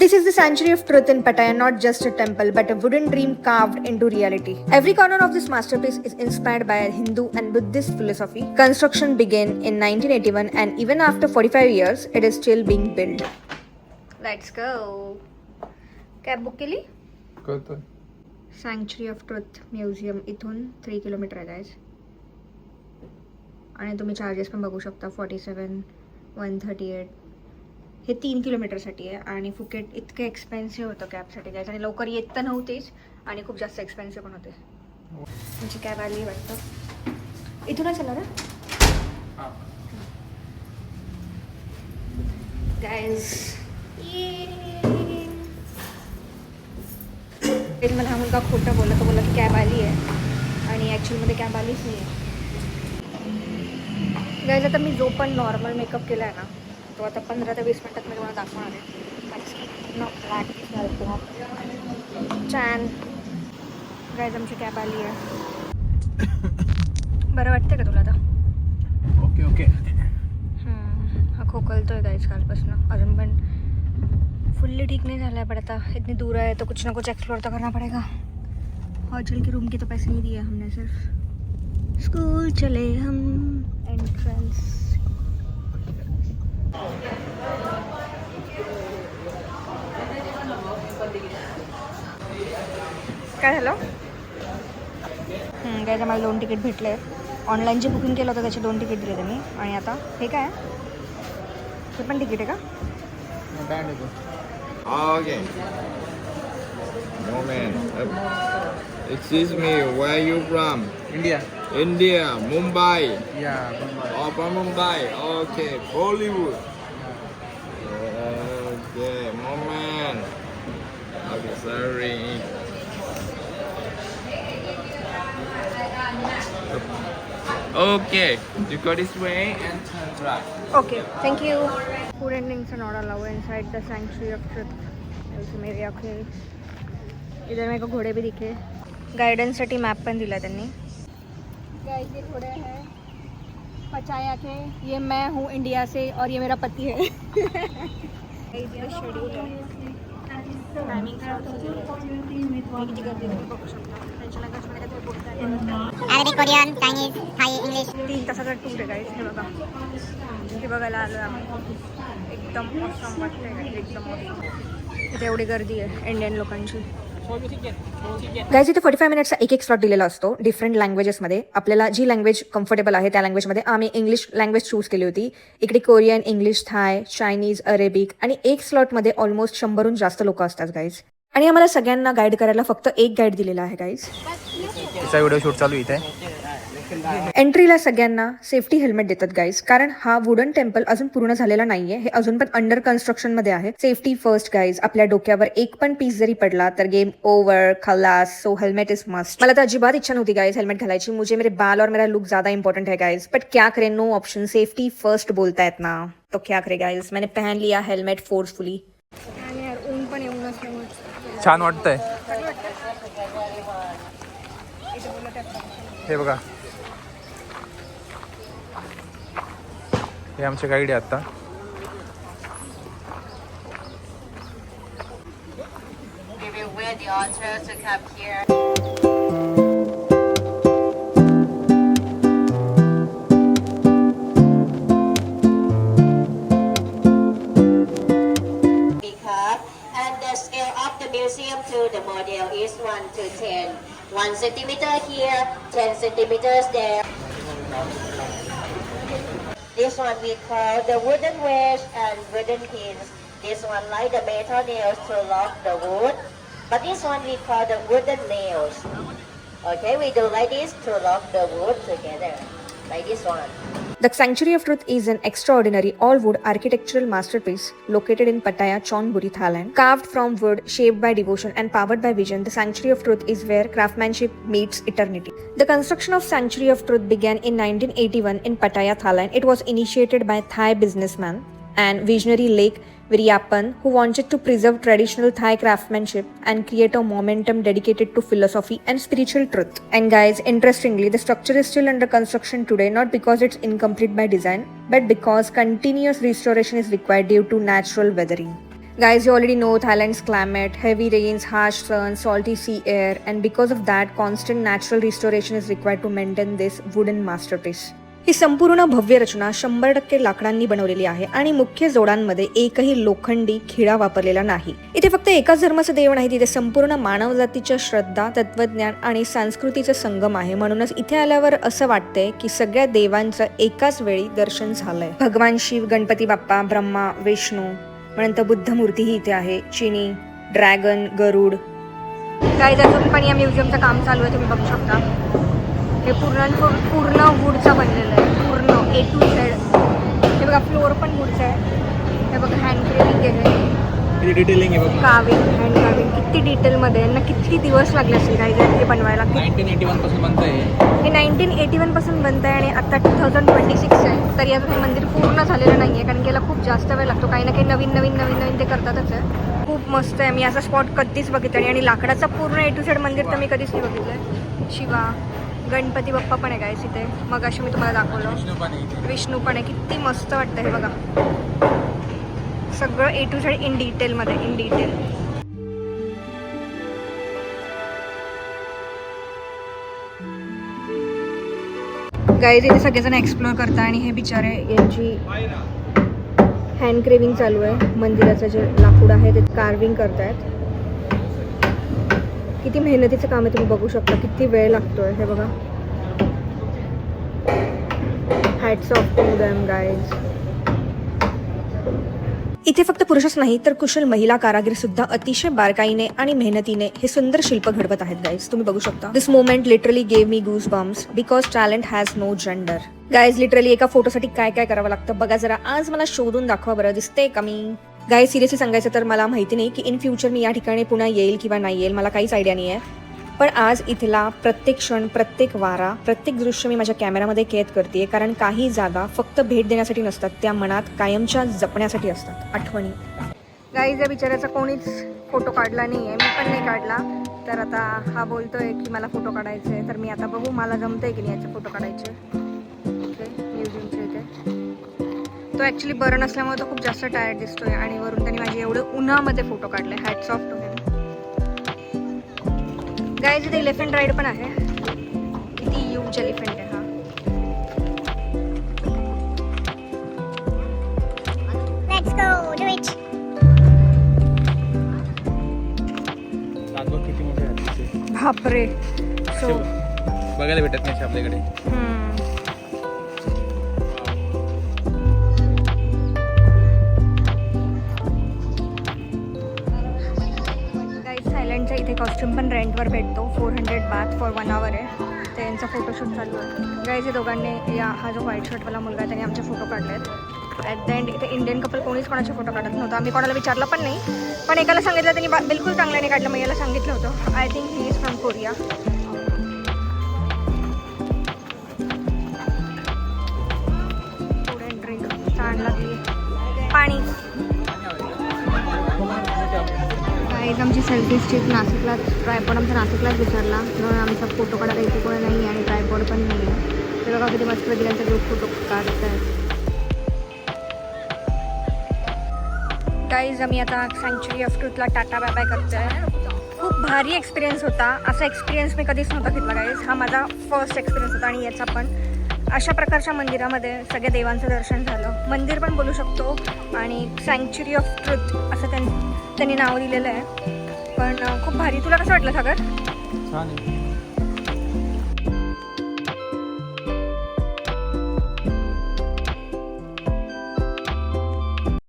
This is the Sanctuary of Truth in Pattaya, not just a temple, but a wooden dream carved into reality. Every corner of this masterpiece is inspired by a Hindu and Buddhist philosophy. Construction began in 1981, and even after 45 years, it is still being built. Let's go. Cab book केली? करतोय. Sanctuary of truth museum इथून 3 kilometre आहे guys. आणि तुम्ही charges पण बघू शकता 47, 138. हे 3 किलोमीटरसाठी आहे आणि फुकेट इतकं एक्सपेन्सिव्ह होतं कॅबसाठी गाईज. आणि लवकर येत तर नव्हतेच आणि खूप जास्त एक्सपेन्सिव्ह पण होते. तुमची कॅब आली वाटतं. इथूनच येणार आहे गाईज. मला हा मुलगा खोटं बोलला. तो बोलला की कॅब आली आहे आणि ॲक्च्युअलमध्ये कॅब आलीच नाही आहे गाईज. आता मी जो पण नॉर्मल मेकअप केला आहे ना, तो आता 15 ते 20 मिनटात मी तुम्हाला दाखवणार आहे. छान गाईज, आमची कॅब आली आहे. बरं वाटतं का तुला आता? ओके. हा खोकलतोय गाईज कालपासून. अजून पण फुल्ली ठीक नहीं झाला है, पर आता इतनी दूर है तो कुछ ना कुछ एक्सप्लोर तो करना पड़ेगा. हॉस्टल के रूम के तो पैसे नहीं दिए हमने, सिर्फ स्कूल चले हम. एंट्रेंस काय झालं? काय मला 2 तिकीट भेटले. ऑनलाईन जे बुकिंग केलं होतं त्याचे 2 तिकीट दिले त्यांनी. आणि आता हे काय? हे पण तिकीट आहे का? Okay. Moment. Excuse me, where are you from? India. India, Mumbai. Yeah, Mumbai. Oh, from Mumbai. Okay, Bollywood. Okay, moment. Okay, sorry. Okay, you go this way and turn right. Okay, thank you. Food and drinks are not allowed inside the Sanctuary of Truth. Also मेरी आँखें इधर मेरे को घोड़े भी दिखे. Guidance साठी map पण दिला त्यांनी. गाइस, ये घोड़े हैं पचाया के. ये मैं हूँ इंडिया से और ये मेरा पति है. ये शेड्यूल है. टाइमिंग किती गर्दी तुम्ही बघू शकता. त्यांच्या लँग्वेजमध्ये काहीतरी बोलतात. Arabic, Korean, Chinese, Thai, English. 3 तासाचा टूर आहे गाईस. हे बघा, हे बघायला आलो आम्ही. एकदम ऑसम वाटतंय, एकदम ऑसम. इथे एवढी गर्दी आहे इंडियन लोकांची. गाईज, इथे 45 मिनिट्सचा एक स्लॉट दिलेला असतो डिफरंट लँग्वेजेसमध्ये. आपल्याला जी लँग्वेज कम्फर्टेबल आहे त्या लँग्वेजमध्ये. आम्ही इंग्लिश लँग्वेज चूज केली होती. इकडे कोरियन, इंग्लिश, थाय, चायनीज, अरेबिक आणि एक स्लॉटमध्ये ऑलमोस्ट 100हून जास्त लोक असतात गाईज. आणि आम्हाला सगळ्यांना गाईड करायला फक्त एक गाईड दिलेला आहे गाईज. तिचा व्हिडिओ शूट चालू इथे. एंट्रीला सगळ्यांना सेफ्टी हेल्मेट देतात गाईज, कारण हा वुडन टेम्पल अजून पूर्ण झालेला नाहीये. हे अजून पण अंडर कन्स्ट्रक्शन मध्ये आहे. Safety first guys. आपल्या डोक्यावर एक पण पीस जरी पडला तर गेम ओव्हर, खलास. So helmet is must. मला तर अजिबात इच्छा नव्हती गाईज हेल्मेट घालायची. मुझे मेरे बाल और मेरा लुक ज्यादा इंपॉर्टेंट है गाईज. बट क्या करे, नो ऑप्शन. सेफ्टी फर्स्ट बोलतायत ना, तो क्या करे गाईज. मैंने पहन लिया हेल्मेट फोर्सफुली. ऊन पण येऊन छान वाटतंय. हे बघा, हे आमचे गाईड आहे आता. And the scale of the museum to the model is 1 to 10. 1 centimeter here, 10 centimeters there. This one we call the wooden wedge and wooden pins. This one like the metal nails to lock the wood. But this one we call the wooden nails. Okay, we do like this to lock the wood together. Like this one. The Sanctuary of Truth is an extraordinary all-wood architectural masterpiece located in Pattaya, Chonburi, Thailand. Carved from wood, shaped by devotion and powered by vision, the Sanctuary of Truth is where craftsmanship meets eternity. The construction of Sanctuary of Truth began in 1981 in Pattaya, Thailand. It was initiated by Thai businessman and visionary Lake Viryapan, who wanted to preserve traditional Thai craftsmanship and create a momentum dedicated to philosophy and spiritual truth. And guys, interestingly, the structure is still under construction today, not because it's incomplete by design, but because continuous restoration is required due to natural weathering. Guys, you already know Thailand's climate, heavy rains, harsh sun, salty sea air, and because of that, constant natural restoration is required to maintain this wooden masterpiece. ही संपूर्ण भव्य रचना 100% लाकडांनी बनवलेली आहे आणि मुख्य जोडांमध्ये एकही लोखंडी खिळा वापरलेला नाही. इथे फक्त एकाच धर्माचे देव नाही, तिथे संपूर्ण मानवजातीच्या श्रद्धा, तत्वज्ञान आणि संस्कृतीचे संगम आहे. म्हणूनच इथे आल्यावर असं वाटतंय की सगळ्या देवांचं एकाच वेळी दर्शन झालंय. भगवान शिव, गणपती बाप्पा, ब्रह्मा, विष्णू, नंतर बुद्ध मूर्तीही इथे आहे, चिनी, ड्रॅगन, गरुड. गाईज अजून पण या म्युझियमचं काम चालू आहे, तुम्ही बघू शकता. हे पूर्ण वूडचा बनलेलं आहे, पूर्ण A to Z. हे बघा फ्लोअर पण वूडचं आहे. हे बघा हँड क्रेविंग आहे, डिटेलिंग आहे बघ. काविंग, हँड काविंग किती डिटेलमध्ये आहे ना. किती दिवस लागले असेल काही हे बनवायला. 1981 पासून बनतंय हे 1981 पासून बनत आहे आणि आता 2026 आहे, तरी अजून हे मंदिर पूर्ण झालेलं नाही आहे, कारण की याला खूप जास्त वेळ लागतो. काही ना काही नवीन ते करतातच आहे. खूप मस्त आहे. मी असा स्पॉट कधीच बघितला नाही आणि लाकडाचा पूर्ण A to Z मंदिर तर मी कधीच नाही बघितलं. शिवा, गणपती बाप्पा पण आहे गाईस इथे. मग अशी मी तुम्हाला दाखवलं. विष्णू पण आहे. किती मस्त वाटतं हे बघा. सगळं A to Z इन डिटेलमध्ये, इन डिटेल. गाईज इथे सगळेजण एक्सप्लोअर करतात आणि हे बिचारे यांची हँड क्रेविंग चालू आहे. मंदिराचं जे लाकूड आहे ते कार्विंग करतायत. किती मेहनतीचं काम आहे, तुम्ही बघू शकता. किती वेळ लागतोय हे बघा. Hats off to them guys. इथे फक्त पुरुषच नाही तर कुशल महिला कारागीर सुद्धा अतिशय बारकाईने आणि मेहनतीने हे सुंदर शिल्प घडवत आहेत गाईज. तुम्ही बघू शकता. This moment literally gave me goosebumps because talent has no gender. Guys literally एका फोटोसाठी काय काय करावं लागतं बघा जरा. आज मला शोधून दाखवा बरं, दिसते का मी? गाईज सिरियसली सांगायचं तर मला माहिती नाही की इन फ्युचर मी या ठिकाणी पुन्हा येईल किंवा नाही येईल, मला काहीच आयडिया नाही आहे. पण आज इथला प्रत्येक क्षण, प्रत्येक वारा, प्रत्येक दृश्य मी माझ्या कॅमेरामध्ये कैद करते, कारण काही जागा फक्त भेट देण्यासाठी नसतात, त्या मनात कायमच्या जपण्यासाठी असतात, आठवणी. गाईज या बिचाराचा कोणीच फोटो काढला नाही आहे, मी पण नाही काढला. तर आता हा बोलतोय की मला फोटो काढायचे आहे, तर मी आता बघू मला जमतंय की नाही याचे फोटो काढायचे. ओके, म्युझियमचे इथे तो ॲक्च्युली बरं नसल्यामुळे तो खूप जास्त टायर्ड दिसतोय आणि वरून त्यांनी माझे एवढं उन्हामध्ये फोटो काढले. Hats off to him. Guys इथे एलिफंट राईड पण आहे. किती ह्यूज एलिफंट आहे हा. Let's go, do it. किती मोठे आहेत. बापरे. सो बघायला भेटत नाही आपल्याकडे. थायलंडच्या इथे कॉस्ट्युम पण रेंटवर भेटतो. 400 बाथ फॉर 1 hour आहे. तर यांचा फोटोशूट चालू आहे. गाईज दोघांनी हा जो व्हाईट शर्टवाला मुलगा आहे त्याने आमचे फोटो काढले आहेत. ॲट द एंड इथे इंडियन कपल कोणीच कोणाचे फोटो काढत नव्हतं. आम्ही कोणाला विचारलं पण नाही, पण एकाला सांगितलं त्यांनी बिलकुल चांगल्याने काढलं. मग याला सांगितलं होतं. I think he is from Korea. Food and drink, तहान लागली, पाणी. आमची सेल्फी स्टिक नाशिकलाच, ट्रायपॉड आमचा नाशिकलाच विचारला, म्हणून आमचा फोटो काढायला इथे कोणी नाही आणि ट्रायपॉड पण नाही आहे. ते बघा किती मस्त दिल्यांचा ग्रुप फोटो काढत आहेत. गाईज आम्ही आता सँक्च्युरी ऑफ ट्रूथला टाटा बाय बाय करतोय. खूप भारी एक्सपिरियन्स होता. असा एक्सपिरियन्स मी कधीच नव्हता घेतला गाईज. हा माझा फर्स्ट एक्सपिरियन्स होता आणि याचा पण अशा प्रकारच्या मंदिरामध्ये सगळ्या देवांचं दर्शन झालं. मंदिर पण बोलू शकतो आणि सँक्च्युरी ऑफ ट्रूथ असं त्यांनी नाव दिलेलं आहे. पण खूप भारी. तुला कसं वाटलं सागर? छान आहे.